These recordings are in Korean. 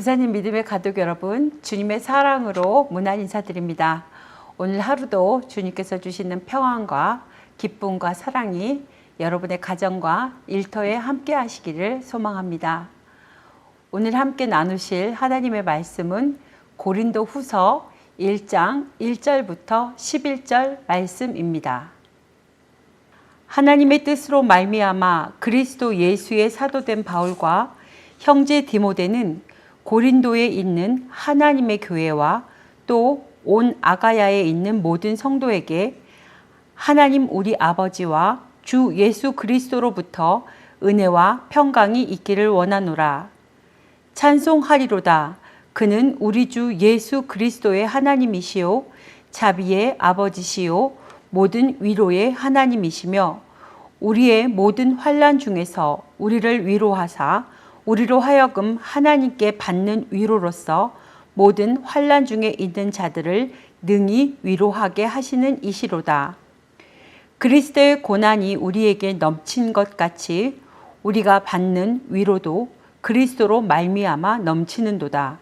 부산인 믿음의 가족 여러분, 주님의 사랑으로 문안 인사드립니다. 오늘 하루도 주님께서 주시는 평안과 기쁨과 사랑이 여러분의 가정과 일터에 함께 하시기를 소망합니다. 오늘 함께 나누실 하나님의 말씀은 고린도 후서 1장 1절부터 11절 말씀입니다. 하나님의 뜻으로 말미암아 그리스도 예수의 사도된 바울과 형제 디모데는 고린도에 있는 하나님의 교회와 또 온 아가야에 있는 모든 성도에게 하나님 우리 아버지와 주 예수 그리스도로부터 은혜와 평강이 있기를 원하노라. 찬송하리로다. 그는 우리 주 예수 그리스도의 하나님이시요 자비의 아버지시요 모든 위로의 하나님이시며 우리의 모든 환난 중에서 우리를 위로하사 우리로 하여금 하나님께 받는 위로로서 모든 환난 중에 있는 자들을 능히 위로하게 하시는 이시로다. 그리스도의 고난이 우리에게 넘친 것 같이 우리가 받는 위로도 그리스도로 말미암아 넘치는도다.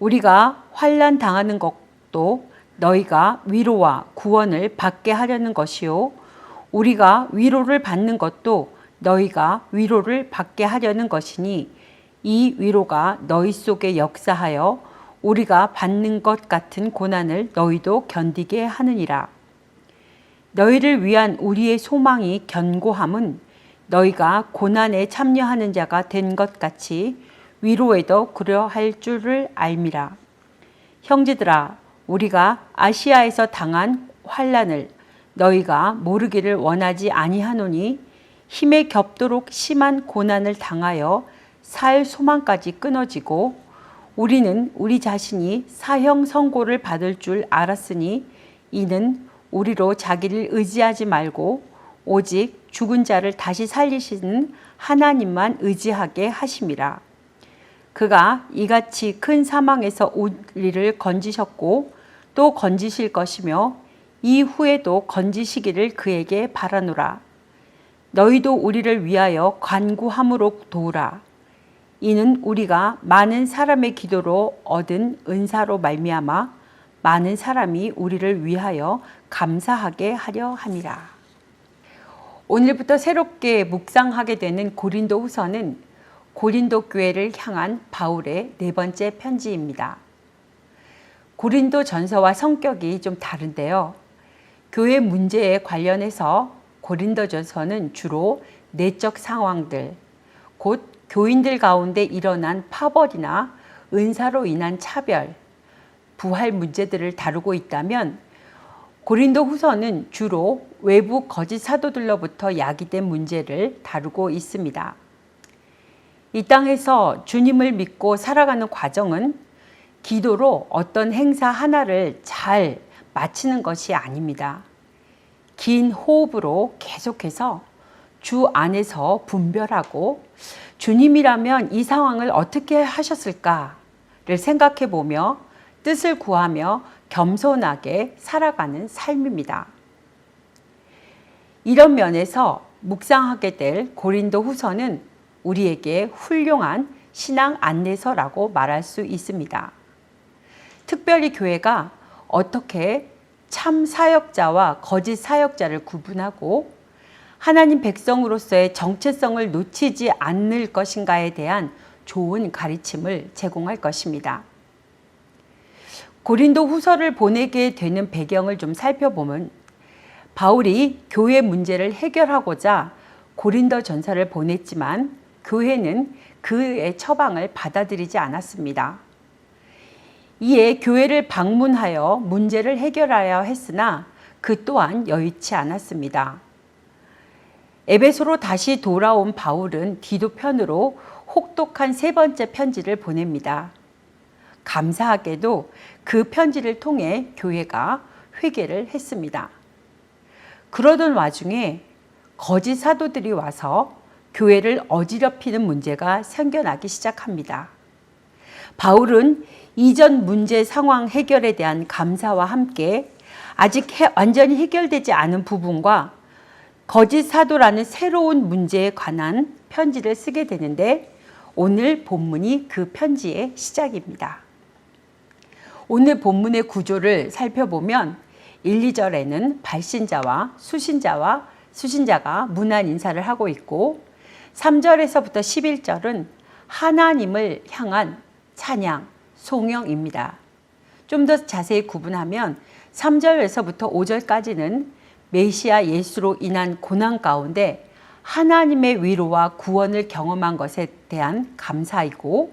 우리가 환난 당하는 것도 너희가 위로와 구원을 받게 하려는 것이요 우리가 위로를 받는 것도 너희가 위로를 받게 하려는 것이니 이 위로가 너희 속에 역사하여 우리가 받는 것 같은 고난을 너희도 견디게 하느니라. 너희를 위한 우리의 소망이 견고함은 너희가 고난에 참여하는 자가 된 것 같이 위로에도 그러할 줄을 알미라. 형제들아, 우리가 아시아에서 당한 환난을 너희가 모르기를 원하지 아니하노니 힘에 겹도록 심한 고난을 당하여 살 소망까지 끊어지고 우리는 우리 자신이 사형 선고를 받을 줄 알았으니 이는 우리로 자기를 의지하지 말고 오직 죽은 자를 다시 살리시는 하나님만 의지하게 하심이라. 그가 이같이 큰 사망에서 우리를 건지셨고 또 건지실 것이며 이후에도 건지시기를 그에게 바라노라. 너희도 우리를 위하여 간구함으로 도우라. 이는 우리가 많은 사람의 기도로 얻은 은사로 말미암아 많은 사람이 우리를 위하여 감사하게 하려 함이라. 오늘부터 새롭게 묵상하게 되는 고린도 후서는 고린도 교회를 향한 바울의 네 번째 편지입니다. 고린도 전서와 성격이 좀 다른데요. 교회 문제에 관련해서 고린도 전서는 주로 내적 상황들, 곧 교인들 가운데 일어난 파벌이나 은사로 인한 차별, 부활 문제들을 다루고 있다면 고린도 후서는 주로 외부 거짓 사도들로부터 야기된 문제를 다루고 있습니다. 이 땅에서 주님을 믿고 살아가는 과정은 기도로 어떤 행사 하나를 잘 마치는 것이 아닙니다. 긴 호흡으로 계속해서 주 안에서 분별하고 주님이라면 이 상황을 어떻게 하셨을까를 생각해 보며 뜻을 구하며 겸손하게 살아가는 삶입니다. 이런 면에서 묵상하게 될 고린도 후서는 우리에게 훌륭한 신앙 안내서라고 말할 수 있습니다. 특별히 교회가 어떻게 참 사역자와 거짓 사역자를 구분하고 하나님 백성으로서의 정체성을 놓치지 않을 것인가에 대한 좋은 가르침을 제공할 것입니다. 고린도 후서를 보내게 되는 배경을 좀 살펴보면 바울이 교회 문제를 해결하고자 고린도 전서를 보냈지만 교회는 그의 처방을 받아들이지 않았습니다. 이에 교회를 방문하여 문제를 해결하려 했으나 그 또한 여의치 않았습니다. 에베소로 다시 돌아온 바울은 디도 편으로 혹독한 세 번째 편지를 보냅니다. 감사하게도 그 편지를 통해 교회가 회개를 했습니다. 그러던 와중에 거짓 사도들이 와서 교회를 어지럽히는 문제가 생겨나기 시작합니다. 바울은 이전 문제 상황 해결에 대한 감사와 함께 아직 완전히 해결되지 않은 부분과 거짓 사도라는 새로운 문제에 관한 편지를 쓰게 되는데 오늘 본문이 그 편지의 시작입니다. 오늘 본문의 구조를 살펴보면 1, 2절에는 발신자와 수신자가 문안 인사를 하고 있고 3절에서부터 11절은 하나님을 향한 찬양, 송영입니다. 좀 더 자세히 구분하면 3절에서부터 5절까지는 메시아 예수로 인한 고난 가운데 하나님의 위로와 구원을 경험한 것에 대한 감사이고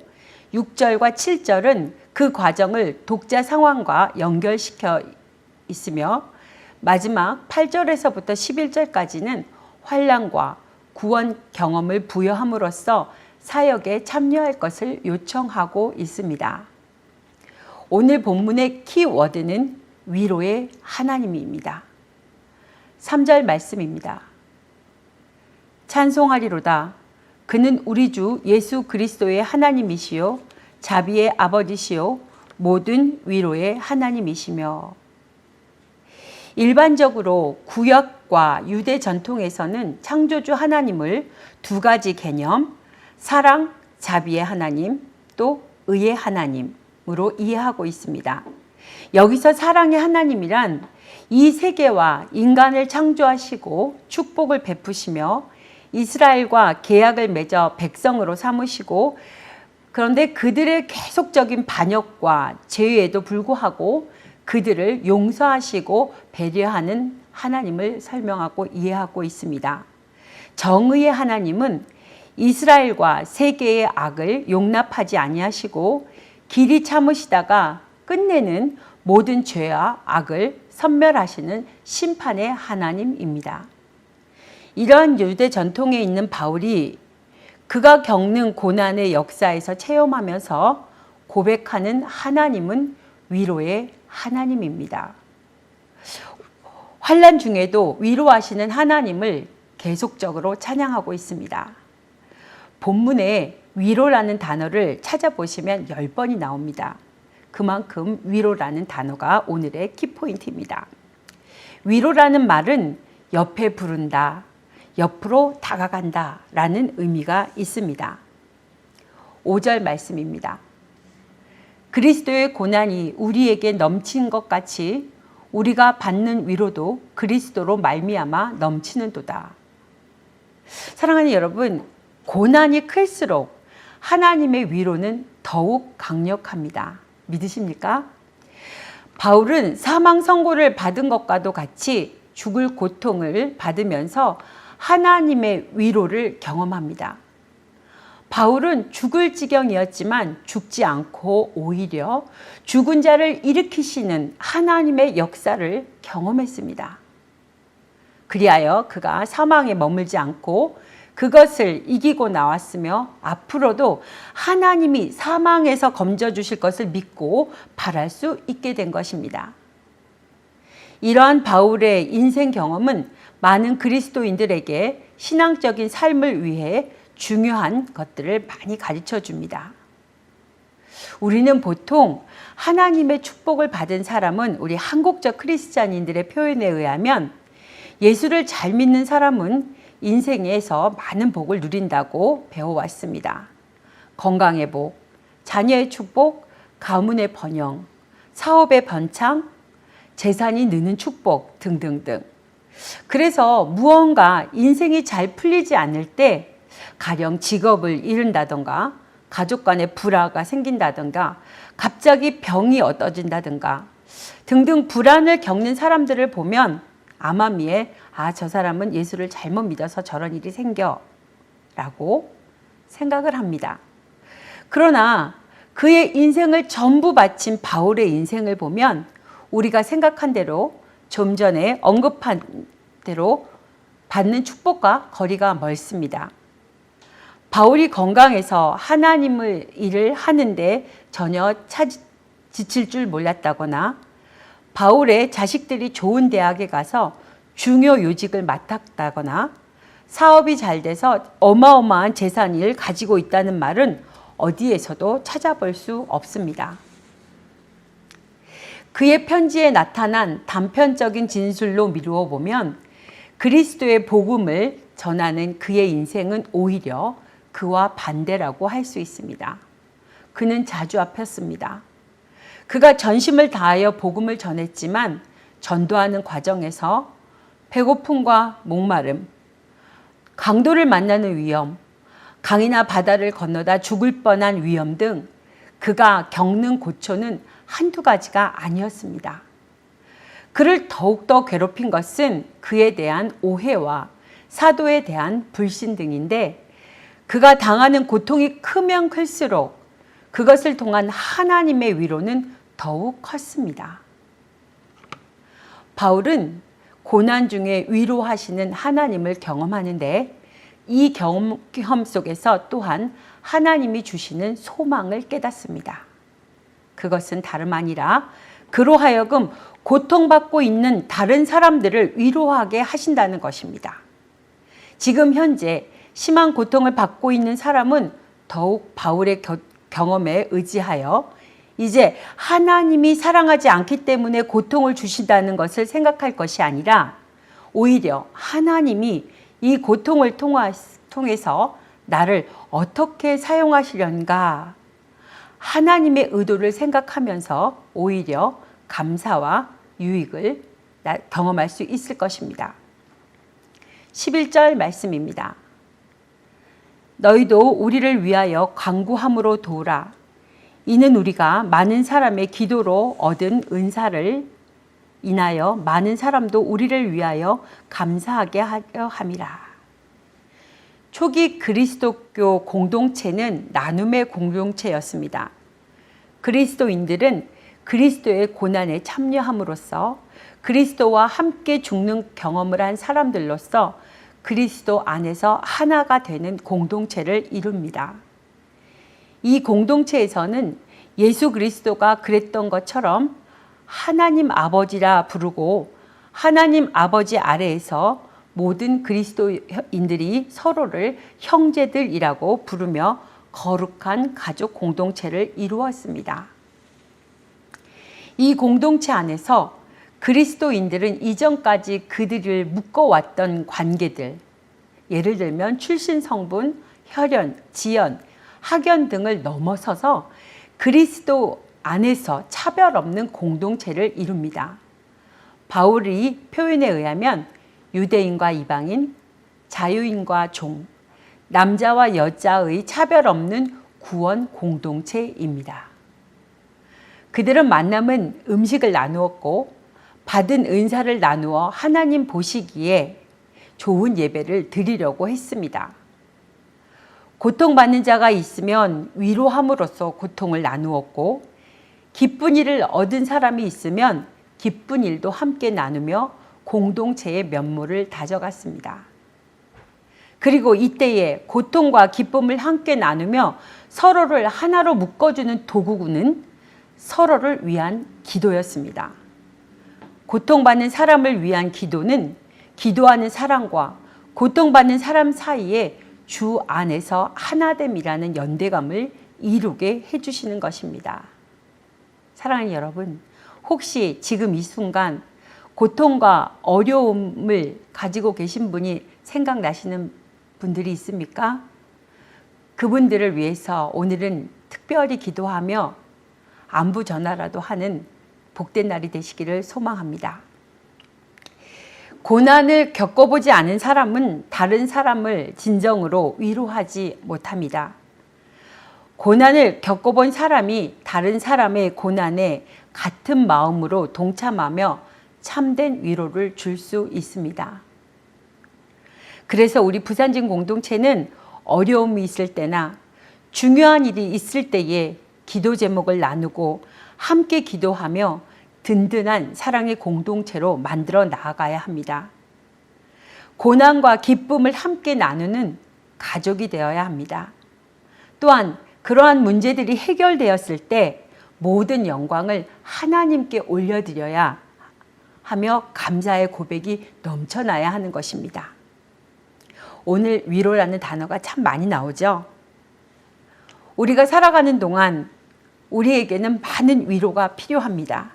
6절과 7절은 그 과정을 독자 상황과 연결시켜 있으며 마지막 8절에서부터 11절까지는 환난과 구원 경험을 부여함으로써 사역에 참여할 것을 요청하고 있습니다. 오늘 본문의 키워드는 위로의 하나님입니다. 3절 말씀입니다. 찬송하리로다. 그는 우리 주 예수 그리스도의 하나님이시요 자비의 아버지시요 모든 위로의 하나님이시며. 일반적으로 구약과 유대 전통에서는 창조주 하나님을 두 가지 개념, 사랑, 자비의 하나님, 또 의의 하나님으로 이해하고 있습니다. 여기서 사랑의 하나님이란 이 세계와 인간을 창조하시고 축복을 베푸시며 이스라엘과 계약을 맺어 백성으로 삼으시고 그런데 그들의 계속적인 반역과 죄에도 불구하고 그들을 용서하시고 배려하는 하나님을 설명하고 이해하고 있습니다. 정의의 하나님은 이스라엘과 세계의 악을 용납하지 아니하시고 길이 참으시다가 끝내는 모든 죄와 악을 섬멸하시는 심판의 하나님입니다. 이러한 유대 전통에 있는 바울이 그가 겪는 고난의 역사에서 체험하면서 고백하는 하나님은 위로의 하나님입니다. 환난 중에도 위로하시는 하나님을 계속적으로 찬양하고 있습니다. 본문에 위로라는 단어를 찾아보시면 10번이 나옵니다. 그만큼 위로라는 단어가 오늘의 키포인트입니다. 위로라는 말은 옆에 부른다, 옆으로 다가간다 라는 의미가 있습니다. 5절 말씀입니다. 그리스도의 고난이 우리에게 넘친 것 같이 우리가 받는 위로도 그리스도로 말미암아 넘치는도다. 사랑하는 여러분, 고난이 클수록 하나님의 위로는 더욱 강력합니다. 믿으십니까? 바울은 사망 선고를 받은 것과도 같이 죽을 고통을 받으면서 하나님의 위로를 경험합니다. 바울은 죽을 지경이었지만 죽지 않고 오히려 죽은 자를 일으키시는 하나님의 역사를 경험했습니다. 그리하여 그가 사망에 머물지 않고 그것을 이기고 나왔으며 앞으로도 하나님이 사망에서 건져주실 것을 믿고 바랄 수 있게 된 것입니다. 이러한 바울의 인생 경험은 많은 그리스도인들에게 신앙적인 삶을 위해 중요한 것들을 많이 가르쳐 줍니다. 우리는 보통 하나님의 축복을 받은 사람은 우리 한국적 크리스찬인들의 표현에 의하면 예수를 잘 믿는 사람은 인생에서 많은 복을 누린다고 배워왔습니다. 건강의 복, 자녀의 축복, 가문의 번영, 사업의 번창, 재산이 느는 축복 등등등. 그래서 무언가 인생이 잘 풀리지 않을 때 가령 직업을 잃는다던가 가족 간의 불화가 생긴다던가 갑자기 병이 얻어진다던가 등등 불안을 겪는 사람들을 보면 암암리에 저 사람은 예수를 잘못 믿어서 저런 일이 생겨 라고 생각을 합니다. 그러나 그의 인생을 전부 바친 바울의 인생을 보면 우리가 생각한 대로 좀 전에 언급한 대로 받는 축복과 거리가 멀습니다. 바울이 건강해서 하나님의 일을 하는데 전혀 지칠 줄 몰랐다거나 바울의 자식들이 좋은 대학에 가서 중요 요직을 맡았다거나 사업이 잘 돼서 어마어마한 재산을 가지고 있다는 말은 어디에서도 찾아볼 수 없습니다. 그의 편지에 나타난 단편적인 진술로 미루어 보면 그리스도의 복음을 전하는 그의 인생은 오히려 그와 반대라고 할 수 있습니다. 그는 자주 아팠습니다. 그가 전심을 다하여 복음을 전했지만 전도하는 과정에서 배고픔과 목마름, 강도를 만나는 위험, 강이나 바다를 건너다 죽을 뻔한 위험 등 그가 겪는 고초는 한두 가지가 아니었습니다. 그를 더욱더 괴롭힌 것은 그에 대한 오해와 사도에 대한 불신 등인데, 그가 당하는 고통이 크면 클수록 그것을 통한 하나님의 위로는 더욱 컸습니다. 바울은 고난 중에 위로하시는 하나님을 경험하는데, 이 경험 속에서 또한 하나님이 주시는 소망을 깨닫습니다. 그것은 다름 아니라 그로 하여금 고통받고 있는 다른 사람들을 위로하게 하신다는 것입니다. 지금 현재 심한 고통을 받고 있는 사람은 더욱 바울의 경험에 의지하여 이제 하나님이 사랑하지 않기 때문에 고통을 주신다는 것을 생각할 것이 아니라, 오히려 하나님이 이 고통을 통해서 나를 어떻게 사용하시려는가, 하나님의 의도를 생각하면서 오히려 감사와 유익을 경험할 수 있을 것입니다. 11절 말씀입니다. 너희도 우리를 위하여 간구함으로 도우라. 이는 우리가 많은 사람의 기도로 얻은 은사를 인하여 많은 사람도 우리를 위하여 감사하게 하려 함이라. 초기 그리스도교 공동체는 나눔의 공동체였습니다. 그리스도인들은 그리스도의 고난에 참여함으로써 그리스도와 함께 죽는 경험을 한 사람들로서 그리스도 안에서 하나가 되는 공동체를 이룹니다. 이 공동체에서는 예수 그리스도가 그랬던 것처럼 하나님 아버지라 부르고, 하나님 아버지 아래에서 모든 그리스도인들이 서로를 형제들이라고 부르며 거룩한 가족 공동체를 이루었습니다. 이 공동체 안에서 그리스도인들은 이전까지 그들을 묶어왔던 관계들, 예를 들면 출신 성분, 혈연, 지연, 학연 등을 넘어서서 그리스도 안에서 차별 없는 공동체를 이룹니다. 바울의 표현에 의하면 유대인과 이방인, 자유인과 종, 남자와 여자의 차별 없는 구원 공동체입니다. 그들은 만남은 음식을 나누었고 받은 은사를 나누어 하나님 보시기에 좋은 예배를 드리려고 했습니다. 고통받는 자가 있으면 위로함으로써 고통을 나누었고, 기쁜 일을 얻은 사람이 있으면 기쁜 일도 함께 나누며 공동체의 면모를 다져갔습니다. 그리고 이때에 고통과 기쁨을 함께 나누며 서로를 하나로 묶어주는 도구는 서로를 위한 기도였습니다. 고통받는 사람을 위한 기도는 기도하는 사람과 고통받는 사람 사이에 주 안에서 하나됨이라는 연대감을 이루게 해주시는 것입니다. 사랑하는 여러분, 혹시 지금 이 순간 고통과 어려움을 가지고 계신 분이 생각나시는 분들이 있습니까? 그분들을 위해서 오늘은 특별히 기도하며 안부 전화라도 하는 복된 날이 되시기를 소망합니다. 고난을 겪어보지 않은 사람은 다른 사람을 진정으로 위로하지 못합니다. 고난을 겪어본 사람이 다른 사람의 고난에 같은 마음으로 동참하며 참된 위로를 줄 수 있습니다. 그래서 우리 부산진 공동체는 어려움이 있을 때나 중요한 일이 있을 때에 기도 제목을 나누고 함께 기도하며 든든한 사랑의 공동체로 만들어 나아가야 합니다. 고난과 기쁨을 함께 나누는 가족이 되어야 합니다. 또한 그러한 문제들이 해결되었을 때 모든 영광을 하나님께 올려드려야 하며 감사의 고백이 넘쳐나야 하는 것입니다. 오늘 위로라는 단어가 참 많이 나오죠. 우리가 살아가는 동안 우리에게는 많은 위로가 필요합니다.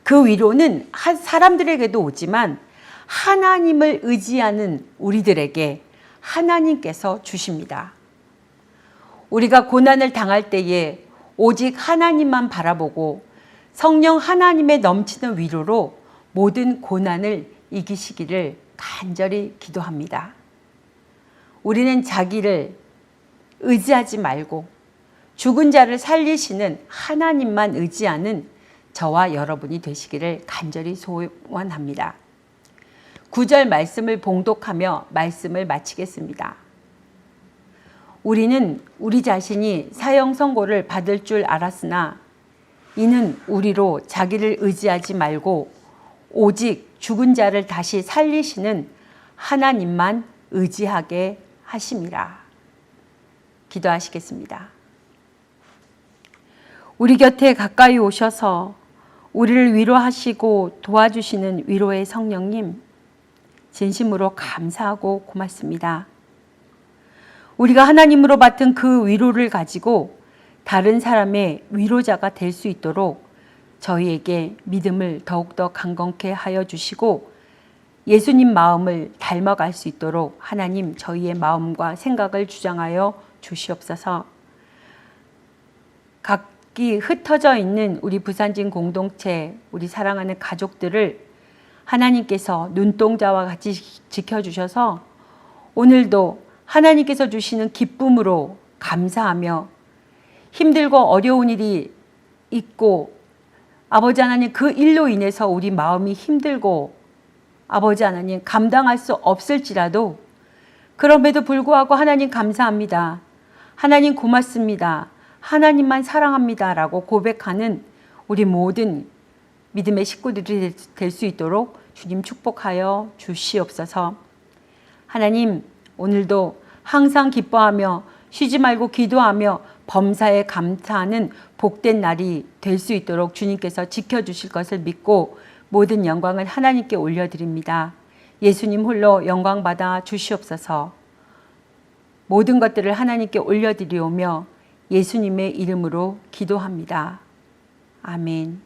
그 위로는 사람들에게도 오지만 하나님을 의지하는 우리들에게 하나님께서 주십니다. 우리가 고난을 당할 때에 오직 하나님만 바라보고 성령 하나님의 넘치는 위로로 모든 고난을 이기시기를 간절히 기도합니다. 우리는 자기를 의지하지 말고 죽은 자를 살리시는 하나님만 의지하는 저와 여러분이 되시기를 간절히 소원합니다. 9절 말씀을 봉독하며 말씀을 마치겠습니다. 우리는 우리 자신이 사형 선고를 받을 줄 알았으나 이는 우리로 자기를 의지하지 말고 오직 죽은 자를 다시 살리시는 하나님만 의지하게 하심이라. 기도하시겠습니다. 우리 곁에 가까이 오셔서 우리를 위로하시고 도와주시는 위로의 성령님, 진심으로 감사하고 고맙습니다. 우리가 하나님으로 받은 그 위로를 가지고 다른 사람의 위로자가 될 수 있도록 저희에게 믿음을 더욱더 강건케 하여 주시고 예수님 마음을 닮아갈 수 있도록 하나님 저희의 마음과 생각을 주장하여 주시옵소서. 각기 흩어져 있는 우리 부산진 공동체, 우리 사랑하는 가족들을 하나님께서 눈동자와 같이 지켜주셔서 오늘도 하나님께서 주시는 기쁨으로 감사하며 힘들고 어려운 일이 있고 아버지 하나님 그 일로 인해서 우리 마음이 힘들고 아버지 하나님 감당할 수 없을지라도 그럼에도 불구하고 하나님 감사합니다. 하나님 고맙습니다. 하나님만 사랑합니다. 라고 고백하는 우리 모든 믿음의 식구들이 될 수 있도록 주님 축복하여 주시옵소서. 하나님 오늘도 항상 기뻐하며 쉬지 말고 기도하며 범사에 감사하는 복된 날이 될 수 있도록 주님께서 지켜주실 것을 믿고 모든 영광을 하나님께 올려드립니다. 예수님 홀로 영광 받아 주시옵소서. 모든 것들을 하나님께 올려드리오며 예수님의 이름으로 기도합니다. 아멘.